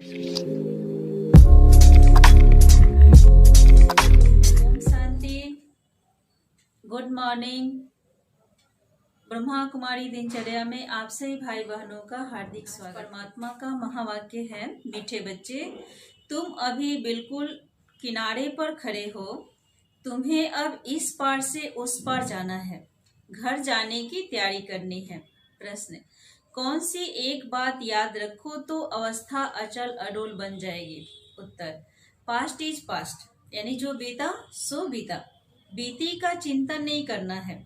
ओम शांति। Good morning. Brahma Kumari दिनचर्या में आप सभी भाई बहनों का हार्दिक स्वागत। परमात्मा का महावाक्य है, मीठे बच्चे, तुम अभी बिल्कुल किनारे पर खड़े हो, तुम्हें अब इस पार से उस पार जाना है, घर जाने की तैयारी करनी है। प्रश्न, कौन सी एक बात याद रखो तो अवस्था अचल अडोल बन जाएगी? उत्तर, पास्ट इज पास्ट, यानी जो बीता सो बीता, बीती का चिंतन नहीं करना है,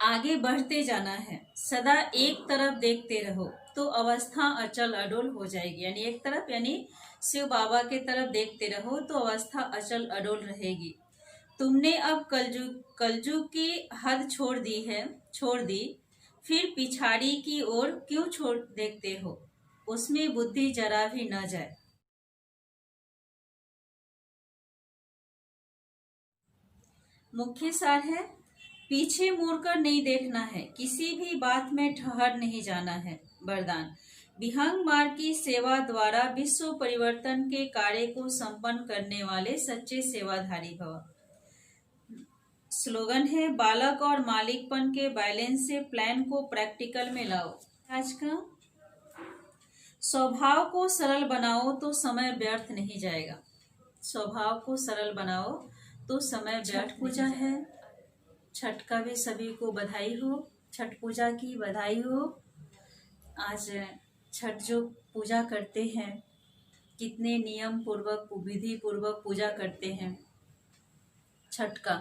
आगे बढ़ते जाना है, सदा एक तरफ देखते रहो तो अवस्था अचल अडोल हो जाएगी। यानी एक तरफ, यानी शिव बाबा के तरफ देखते रहो तो अवस्था अचल अडोल रहेगी। तुमने अब कलजुग की हद छोड़ दी, फिर पिछाड़ी की ओर क्यों छोड़ देखते हो? उसमें बुद्धि जरा भी न जाए। मुख्य सार है, पीछे मुड़कर नहीं देखना है, किसी भी बात में ठहर नहीं जाना है। वरदान, विहंग मार्ग की सेवा द्वारा विश्व परिवर्तन के कार्य को संपन्न करने वाले सच्चे सेवाधारी भव। स्लोगन है, बालक और मालिकपन के बैलेंस से प्लान को प्रैक्टिकल में लाओ। आज का स्वभाव को सरल बनाओ तो समय व्यर्थ नहीं जाएगा। स्वभाव को सरल बनाओ तो समय व्यर्थ। पूजा है, छठ का भी सभी को बधाई हो, छठ पूजा की बधाई हो। आज छठ जो पूजा करते हैं, कितने नियम पूर्वक विधि पूर्वक पूजा करते हैं। छठ का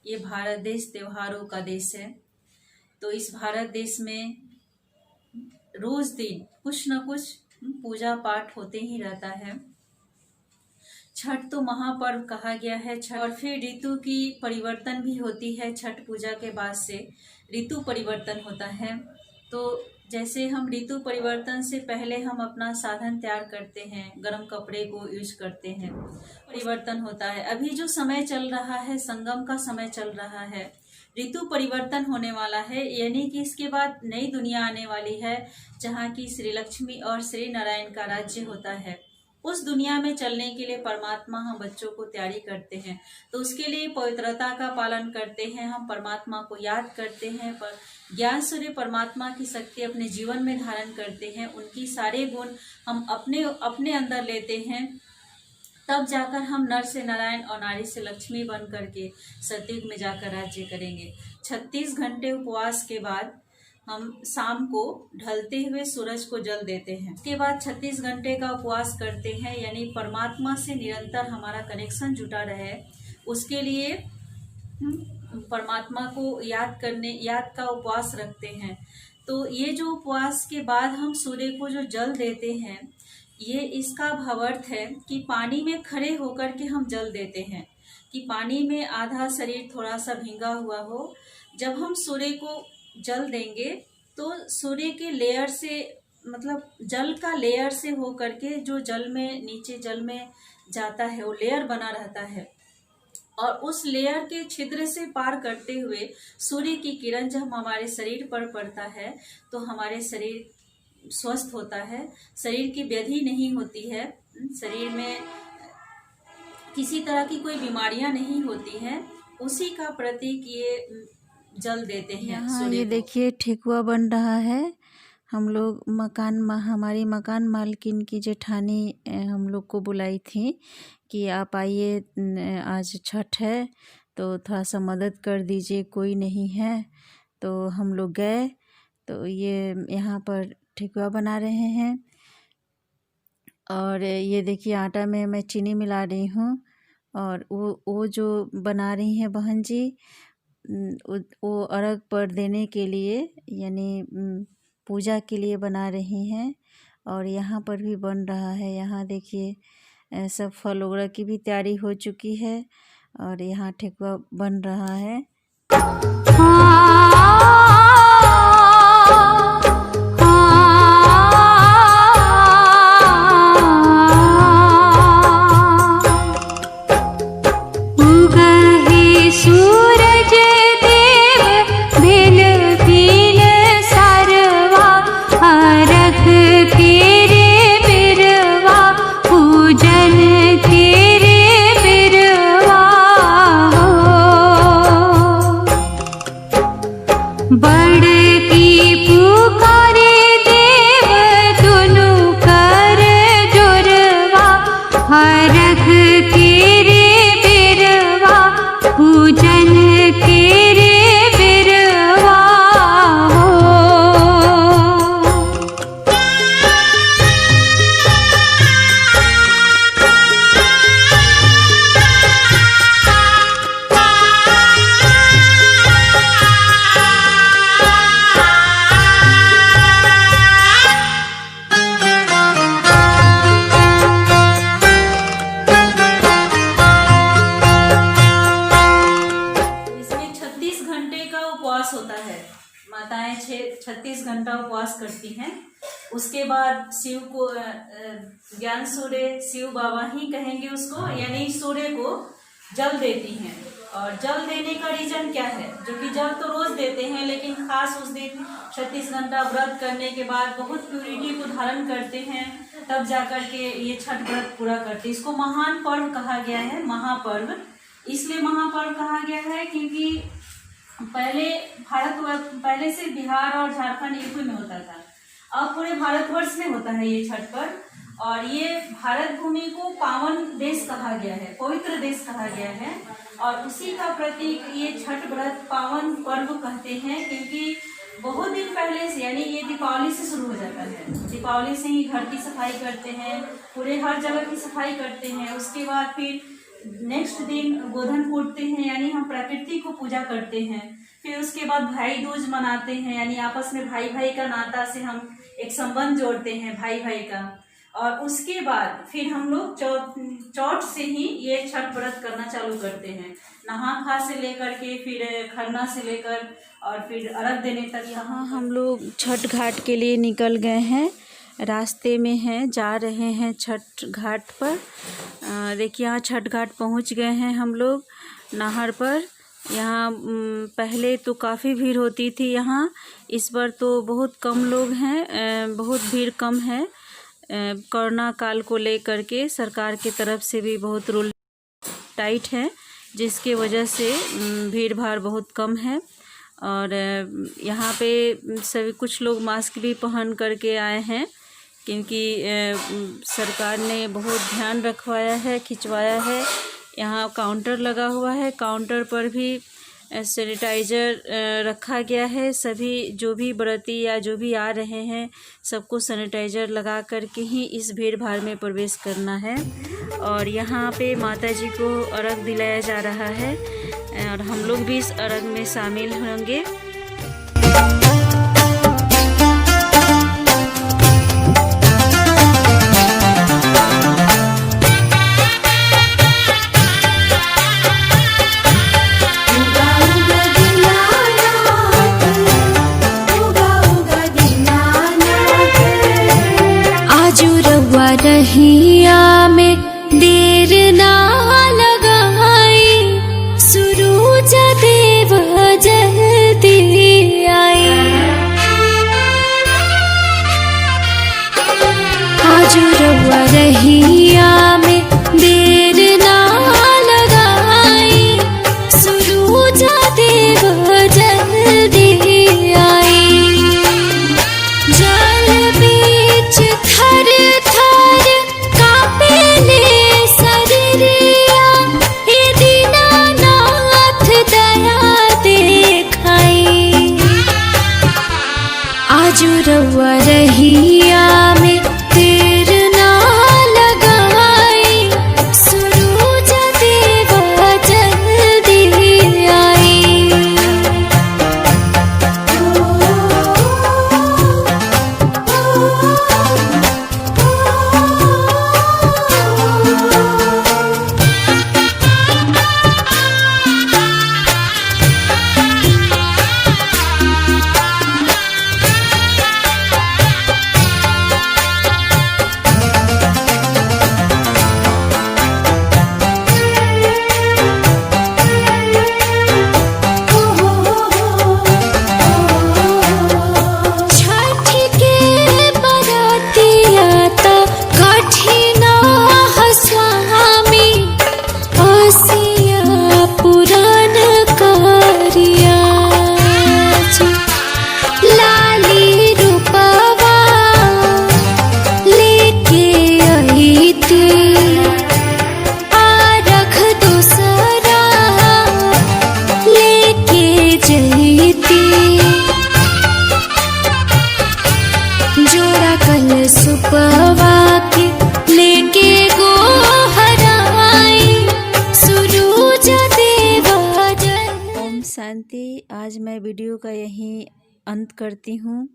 ये भारत देश त्योहारों का देश है, तो इस भारत देश में रोज दिन कुछ न कुछ पूजा पाठ होते ही रहता है। छठ तो महापर्व कहा गया है। छठ और फिर ऋतु की परिवर्तन भी होती है। छठ पूजा के बाद से ऋतु परिवर्तन होता है। तो जैसे हम ऋतु परिवर्तन से पहले हम अपना साधन तैयार करते हैं, गर्म कपड़े को यूज करते हैं, परिवर्तन होता है। अभी जो समय चल रहा है, संगम का समय चल रहा है, ऋतु परिवर्तन होने वाला है, यानी कि इसके बाद नई दुनिया आने वाली है, जहाँ की श्री लक्ष्मी और श्री नारायण का राज्य होता है। उस दुनिया में चलने के लिए परमात्मा हम बच्चों को तैयारी करते हैं, तो उसके लिए पवित्रता का पालन करते हैं, हम परमात्मा को याद करते हैं, पर ज्ञान सूर्य परमात्मा की शक्ति अपने जीवन में धारण करते हैं, उनकी सारे गुण हम अपने अंदर लेते हैं, तब जाकर हम नर से नारायण और नारी से लक्ष्मी बन करके सतयुग में जाकर राज्य करेंगे। 36 घंटे उपवास के बाद हम शाम को ढलते हुए सूरज को जल देते हैं। उसके बाद 36 घंटे का उपवास करते हैं, यानी परमात्मा से निरंतर हमारा कनेक्शन जुटा रहे, उसके लिए परमात्मा को याद का उपवास रखते हैं। तो ये जो उपवास के बाद हम सूर्य को जो जल देते हैं, ये इसका भावार्थ है कि पानी में खड़े होकर के हम जल देते हैं, कि पानी में आधा शरीर थोड़ा सा भींगा हुआ हो। जब हम सूर्य को जल देंगे तो सूर्य के लेयर से, मतलब जल का लेयर से हो करके जो जल में नीचे जल में जाता है, वो लेयर बना रहता है, और उस लेयर के छिद्र से पार करते हुए सूर्य की किरण जब हमारे शरीर पर पड़ता है तो हमारे शरीर स्वस्थ होता है, शरीर की व्याधि नहीं होती है, शरीर में किसी तरह की कोई बीमारियां नहीं होती हैं। उसी का प्रतीक ये जल देते हैं। यहाँ ये देखिए ठेकुआ बन रहा है। हम लोग हमारी मकान मालकिन की जेठानी हम लोग को बुलाई थी कि आप आइए, आज छठ है तो थोड़ा सा मदद कर दीजिए, कोई नहीं है। तो हम लोग गए, तो ये यहाँ पर ठेकुआ बना रहे हैं, और ये देखिए आटा में मैं चीनी मिला रही हूँ, और वो जो बना रही हैं बहन जी, वो अर्घ पर देने के लिए, यानी पूजा के लिए बना रही हैं। और यहाँ पर भी बन रहा है। यहाँ देखिए सब फल वगैरह की भी तैयारी हो चुकी है, और यहाँ ठेकुआ बन रहा है। तेरे घंटा उपवास करती हैं। उसके बाद शिव को ज्ञान सूर्य, शिव बाबा ही कहेंगे उसको, यानी सूर्य को जल देती हैं। और जल देने का रीजन क्या है, जो कि जल तो रोज देते हैं, लेकिन खास उस दिन 36 घंटा व्रत करने के बाद बहुत प्यूरिटी को धारण करते हैं, तब जाकर के ये छठ व्रत पूरा करते हैं। इसको महान पर्व कहा गया है, महापर्व। इसलिए महापर्व कहा गया है क्योंकि पहले से बिहार और झारखंड यूपी में होता था, अब पूरे भारतवर्ष में होता है ये छठ पर्व। और ये भारत भूमि को पावन देश कहा गया है, पवित्र देश कहा गया है, और उसी का प्रतीक ये छठ व्रत पावन पर्व कहते हैं। क्योंकि बहुत दिन पहले से, यानी ये दीपावली से शुरू हो जाता है। दीपावली से ही घर की सफाई करते हैं, पूरे हर जगह की सफाई करते हैं। उसके बाद फिर नेक्स्ट दिन गोधन पूजते हैं, यानी हम प्रकृति को पूजा करते हैं। फिर उसके बाद भाई दूज मनाते हैं, यानी आपस में भाई भाई का नाता से हम एक संबंध जोड़ते हैं भाई भाई का। और उसके बाद फिर हम लोग चौथ से ही ये छठ व्रत करना चालू करते हैं, नहा खा से लेकर के, फिर खरना से लेकर और फिर अर्घ देने तक। यहाँ हम लोग छठ घाट के लिए निकल गए हैं, रास्ते में हैं, जा रहे हैं छठ घाट पर। देखिए यहाँ छठ घाट पहुँच गए हैं हम लोग नहर पर। यहाँ पहले तो काफ़ी भीड़ होती थी यहाँ, इस बार तो बहुत कम लोग हैं, बहुत भीड़ कम है। कोरोना काल को लेकर के सरकार की तरफ से भी बहुत रूल टाइट है, जिसके वजह से भीड़ भाड़ बहुत कम है। और यहाँ पे सभी कुछ लोग मास्क भी पहन करके आए हैं, क्योंकि सरकार ने बहुत ध्यान रखवाया है, खिंचवाया है। यहाँ काउंटर लगा हुआ है, काउंटर पर भी सैनिटाइज़र रखा गया है। सभी जो भी व्रती या जो भी आ रहे हैं सबको सैनिटाइज़र लगा करके ही इस भीड़ भाड़ में प्रवेश करना है। और यहाँ पे माता जी को अर्घ दिलाया जा रहा है और हम लोग भी इस अर्घ में शामिल होंगे। रहिया में देर ना लगाई, सूरज देव जल्दी आए। आज रउआ रहिया में देर ना लगाई, सूरज देव जल्दी आए। जल बीच थर रउआ रहिया में देर ना लगाई, सूरज देव जल्दी आए। आज मैं वीडियो का यहीं अंत करती हूँ।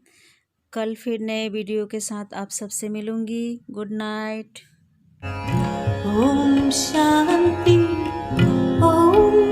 कल फिर नए वीडियो के साथ आप सबसे मिलूँगी। Good night. ओम शांति ओम